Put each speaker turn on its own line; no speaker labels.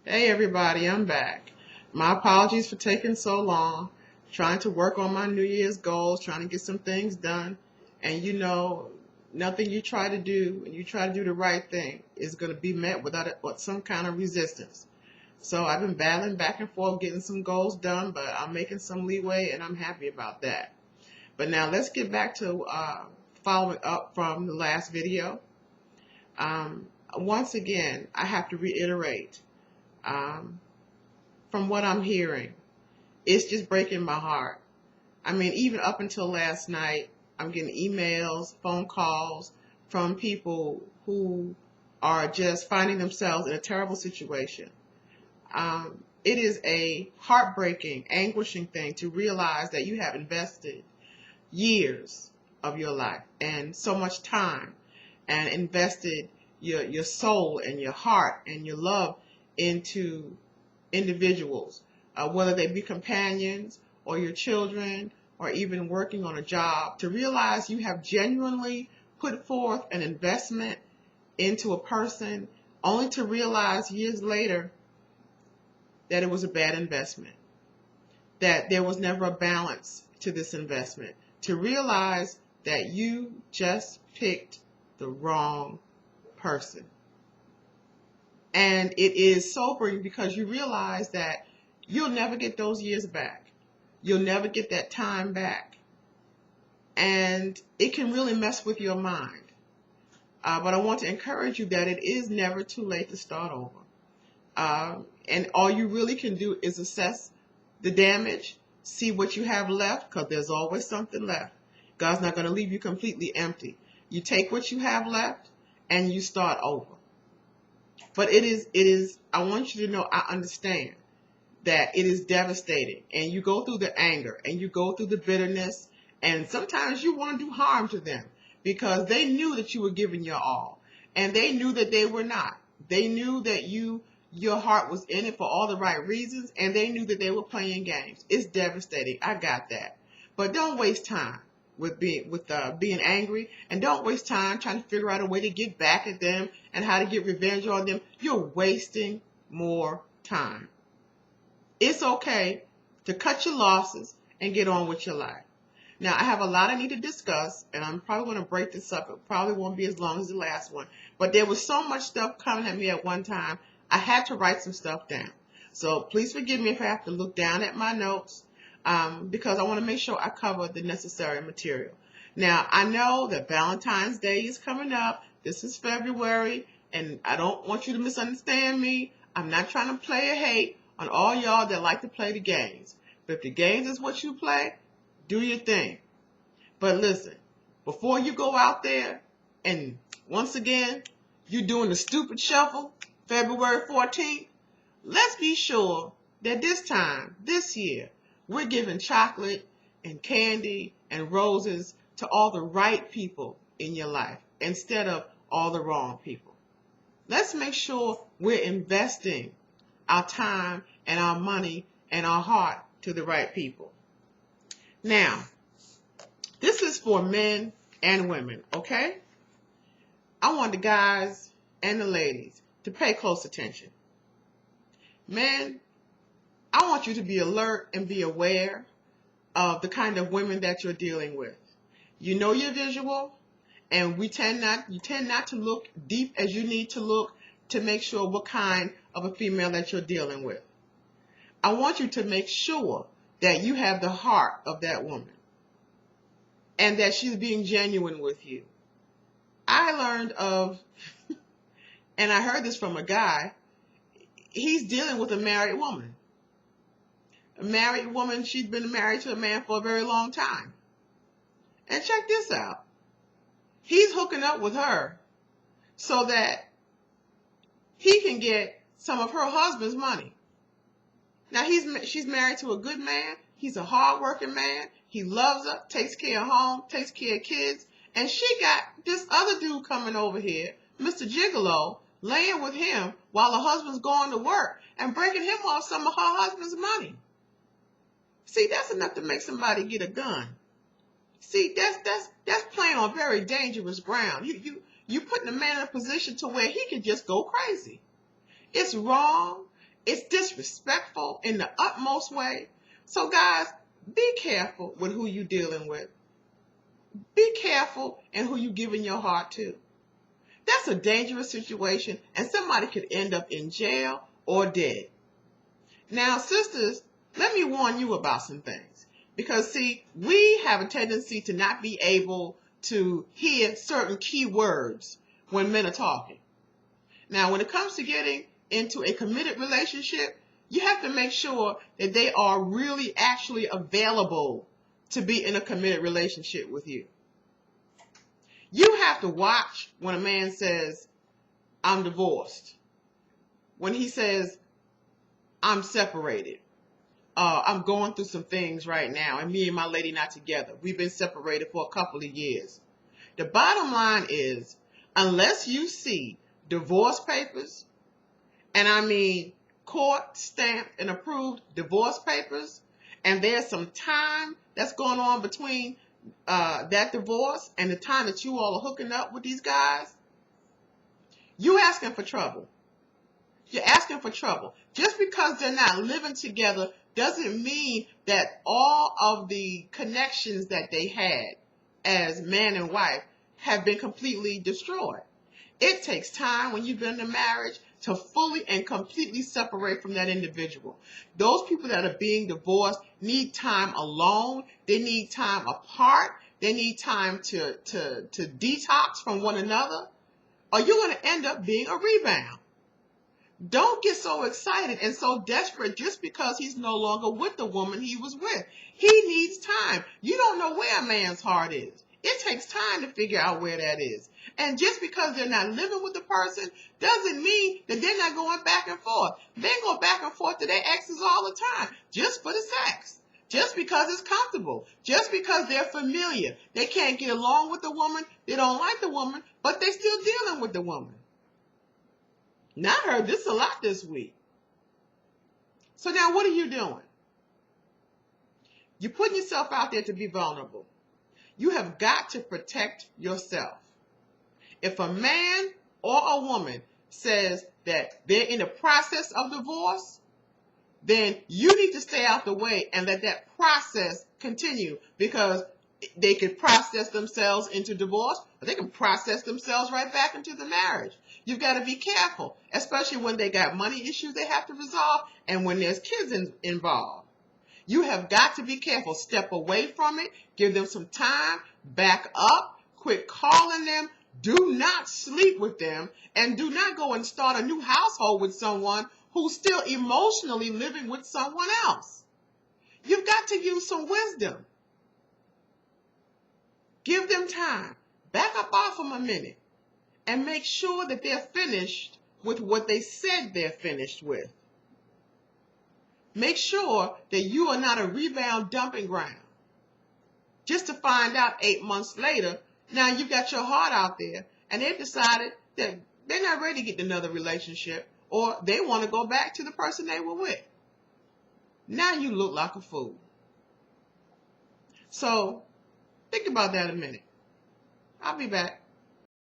Hey everybody, I'm back. My apologies for taking so long, trying to work on my New Year's goals, trying to get some things done. And nothing you try to do, when you try to do the right thing, is going to be met with some kind of resistance. So I've been battling back and forth, getting some goals done, but I'm making some leeway and I'm happy about that. But now let's get back to following up from the last video. Um, Once again, I have to reiterate. Um, from what I'm hearing, it's just breaking my heart. I mean, even up until last night, I'm getting emails, phone calls from people who are just finding themselves in a terrible situation. It is a heartbreaking, anguishing thing to realize that you have invested years of your life and so much time and invested your soul and your heart and your love into individuals, whether they be companions or your children or even working on a job, to realize you have genuinely put forth an investment into a person only to realize years later that it was a bad investment, that there was never a balance to this investment, to realize that you just picked the wrong person. And it is sobering because you realize that you'll never get those years back. You'll never get that time back. And it can really mess with your mind. But I want to encourage you that it is never too late to start over. And all you really can do is assess the damage, see what you have left, because there's always something left. God's not going to leave you completely empty. You take what you have left and you start over. But I want you to know, I understand that it is devastating, and you go through the anger and you go through the bitterness, and sometimes you want to do harm to them because they knew that you were giving your all, and they knew that they were not. They knew that your heart was in it for all the right reasons, and they knew that they were playing games. It's devastating. I got that. But don't waste time with being angry, and don't waste time trying to figure out a way to get back at them and how to get revenge on them. You're wasting more time. It's okay to cut your losses and get on with your life. Now, I have a lot I need to discuss, and I'm probably going to break this up. It probably won't be as long as the last one. But there was so much stuff coming at me at one time, I had to write some stuff down. So please forgive me if I have to look down at my notes, because I want to make sure I cover the necessary material. Now, I know that Valentine's Day is coming up. This is February, and I don't want you to misunderstand me. I'm not trying to play a hate on all y'all that like to play the games. But if the games is what you play, do your thing. But listen, before you go out there and once again, you're doing the stupid shuffle, February 14th, let's be sure that this year, we're giving chocolate and candy and roses to all the right people in your life instead of all the wrong people. Let's make sure we're investing our time and our money and our heart to the right people. Now, this is for men and women, okay? I want the guys and the ladies to pay close attention. Men, I want you to be alert and be aware of the kind of women that you're dealing with. You know your visual, and you tend not to look deep as you need to look to make sure what kind of a female that you're dealing with. I want you to make sure that you have the heart of that woman and that she's being genuine with you. I learned and I heard this from a guy, he's dealing with a married woman. A married woman, she's been married to a man for a very long time. And check this out. He's hooking up with her so that he can get some of her husband's money. Now, she's married to a good man. He's a hard-working man. He loves her, takes care of home, takes care of kids. And she got this other dude coming over here, Mr. Gigolo, laying with him while her husband's going to work and breaking him off some of her husband's money. See, that's enough to make somebody get a gun. See, that's playing on very dangerous ground. You putting a man in a position to where he can just go crazy. It's wrong. It's disrespectful in the utmost way. So guys, be careful with who you're dealing with. Be careful in who you're giving your heart to. That's a dangerous situation, and somebody could end up in jail or dead. Now, sisters, let me warn you about some things. Because, see, we have a tendency to not be able to hear certain key words when men are talking. Now, when it comes to getting into a committed relationship, you have to make sure that they are really actually available to be in a committed relationship with you. You have to watch when a man says, I'm divorced. When he says, I'm separated. I'm going through some things right now, and me and my lady not together. We've been separated for a couple of years. The bottom line is, unless you see divorce papers, and I mean court stamped and approved divorce papers, and there's some time that's going on between that divorce and the time that you all are hooking up with these guys, you asking for trouble. You're asking for trouble. Just because they're not living together doesn't mean that all of the connections that they had as man and wife have been completely destroyed. It takes time when you've been in a marriage to fully and completely separate from that individual. Those people that are being divorced need time alone. They need time apart. They need time to detox from one another, or you're going to end up being a rebound. Don't get so excited and so desperate just because he's no longer with the woman he was with. He needs time. You don't know where a man's heart is. It takes time to figure out where that is. And just because they're not living with the person doesn't mean that they're not going back and forth. They go back and forth to their exes all the time just for the sex. Just because it's comfortable. Just because they're familiar. They can't get along with the woman. They don't like the woman, but they're still dealing with the woman. Now I heard this a lot this week. So now what are you doing? You're putting yourself out there to be vulnerable. You have got to protect yourself. If a man or a woman says that they're in the process of divorce, then you need to stay out the way and let that process continue, because they can process themselves into divorce, or they can process themselves right back into the marriage. You've got to be careful, especially when they got money issues they have to resolve and when there's kids involved. You have got to be careful. Step away from it. Give them some time. Back up. Quit calling them. Do not sleep with them. And do not go and start a new household with someone who's still emotionally living with someone else. You've got to use some wisdom. Give them time. Back up off them a minute. And make sure that they're finished with what they said they're finished with. Make sure that you are not a rebound dumping ground. Just to find out 8 months later, now you've got your heart out there and they've decided that they're not ready to get another relationship, or they want to go back to the person they were with. Now you look like a fool. So think about that a minute. I'll be back.